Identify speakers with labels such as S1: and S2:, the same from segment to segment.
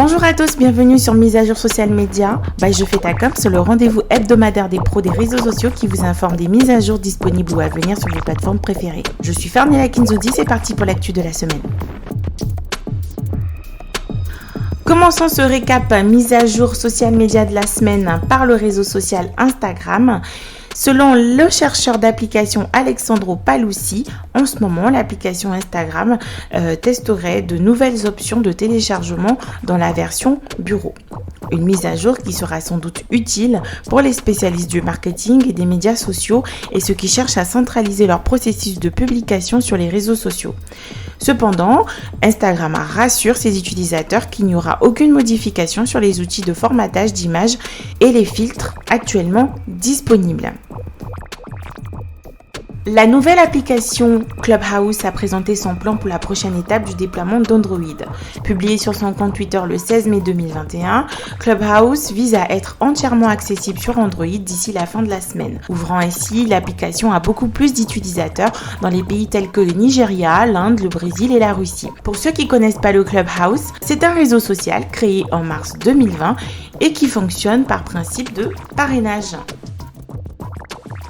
S1: Bonjour à tous, bienvenue sur Mise à jour social media. Je fais ta com, c'est le rendez-vous hebdomadaire des pros des réseaux sociaux qui vous informe des mises à jour disponibles ou à venir sur vos plateformes préférées. Je suis Farnella Kinzodi, c'est parti pour l'actu de la semaine. Commençons ce récap mise à jour social media de la semaine par le réseau social Instagram. Selon le chercheur d'application Alexandro Palusi, en ce moment, l'application Instagram testerait de nouvelles options de téléchargement dans la version bureau. Une mise à jour qui sera sans doute utile pour les spécialistes du marketing et des médias sociaux et ceux qui cherchent à centraliser leur processus de publication sur les réseaux sociaux. Cependant, Instagram rassure ses utilisateurs qu'il n'y aura aucune modification sur les outils de formatage d'images et les filtres actuellement disponibles. La nouvelle application Clubhouse a présenté son plan pour la prochaine étape du déploiement d'Android. Publié sur son compte Twitter le 16 mai 2021, Clubhouse vise à être entièrement accessible sur Android d'ici la fin de la semaine, ouvrant ainsi l'application à beaucoup plus d'utilisateurs dans les pays tels que le Nigeria, l'Inde, le Brésil et la Russie. Pour ceux qui ne connaissent pas le Clubhouse, c'est un réseau social créé en mars 2020 et qui fonctionne par principe de parrainage.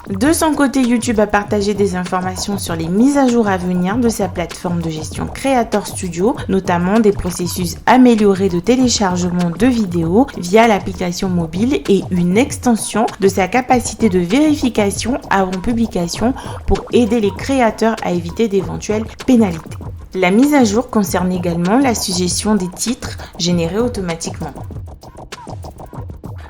S1: De son côté, YouTube a partagé des informations sur les mises à jour à venir de sa plateforme de gestion Creator Studio, notamment des processus améliorés de téléchargement de vidéos via l'application mobile et une extension de sa capacité de vérification avant publication pour aider les créateurs à éviter d'éventuelles pénalités. La mise à jour concerne également la suggestion des titres générés automatiquement.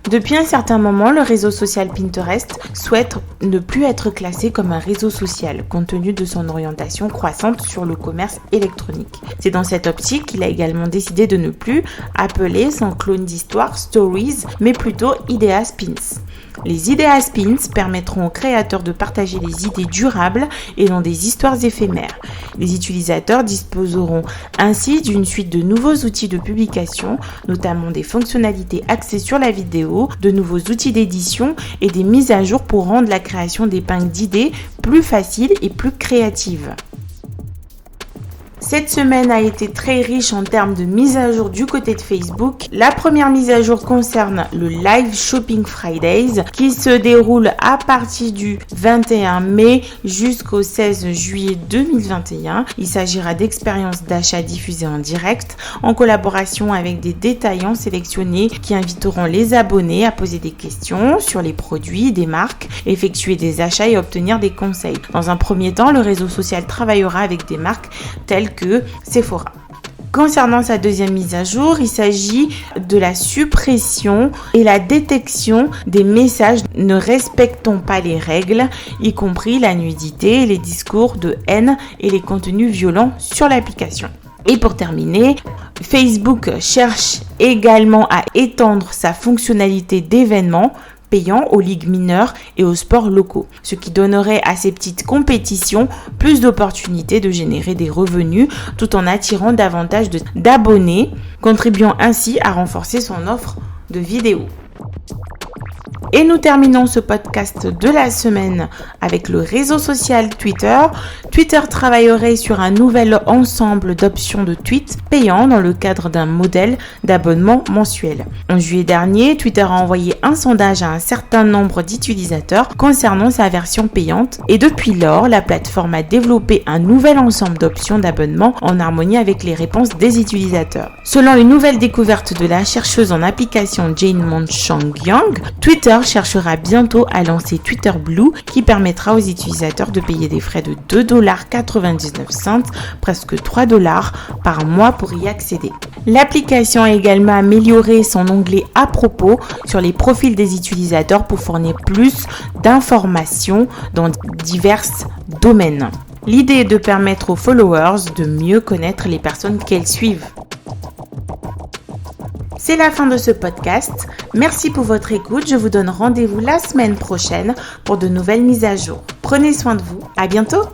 S1: Depuis un certain moment, le réseau social Pinterest souhaite ne plus être classé comme un réseau social, compte tenu de son orientation croissante sur le commerce électronique. C'est dans cette optique qu'il a également décidé de ne plus appeler son clone d'histoire Stories, mais plutôt Ideas Pins. Les Ideas Pins permettront aux créateurs de partager des idées durables et non des histoires éphémères. Les utilisateurs disposeront ainsi d'une suite de nouveaux outils de publication, notamment des fonctionnalités axées sur la vidéo, de nouveaux outils d'édition et des mises à jour pour rendre la création d'épingles d'idées plus facile et plus créative. Cette semaine a été très riche en termes de mise à jour du côté de Facebook. La première mise à jour concerne le Live Shopping Fridays qui se déroule à partir du 21 mai jusqu'au 16 juillet 2021. Il s'agira d'expériences d'achat diffusées en direct en collaboration avec des détaillants sélectionnés qui inviteront les abonnés à poser des questions sur les produits des marques, effectuer des achats et obtenir des conseils. Dans un premier temps, le réseau social travaillera avec des marques telles que Sephora. Concernant sa deuxième mise à jour, il s'agit de la suppression et la détection des messages ne respectant pas les règles, y compris la nudité, les discours de haine et les contenus violents sur l'application. Et pour terminer, Facebook cherche également à étendre sa fonctionnalité d'événements payant aux ligues mineures et aux sports locaux, ce qui donnerait à ces petites compétitions plus d'opportunités de générer des revenus tout en attirant davantage d'abonnés, contribuant ainsi à renforcer son offre de vidéos. Et nous terminons ce podcast de la semaine avec le réseau social Twitter. Twitter travaillerait sur un nouvel ensemble d'options de tweets payants dans le cadre d'un modèle d'abonnement mensuel. En juillet dernier, Twitter a envoyé un sondage à un certain nombre d'utilisateurs concernant sa version payante et depuis lors, la plateforme a développé un nouvel ensemble d'options d'abonnement en harmonie avec les réponses des utilisateurs. Selon une nouvelle découverte de la chercheuse en application Jane Monchang-Yang, Twitter cherchera bientôt à lancer Twitter Blue qui permettra aux utilisateurs de payer des frais de $2,99, presque $3 par mois pour y accéder. L'application a également amélioré son onglet à propos sur les profils des utilisateurs pour fournir plus d'informations dans divers domaines. L'idée est de permettre aux followers de mieux connaître les personnes qu'elles suivent. C'est la fin de ce podcast. Merci pour votre écoute. Je vous donne rendez-vous la semaine prochaine pour de nouvelles mises à jour. Prenez soin de vous. À bientôt.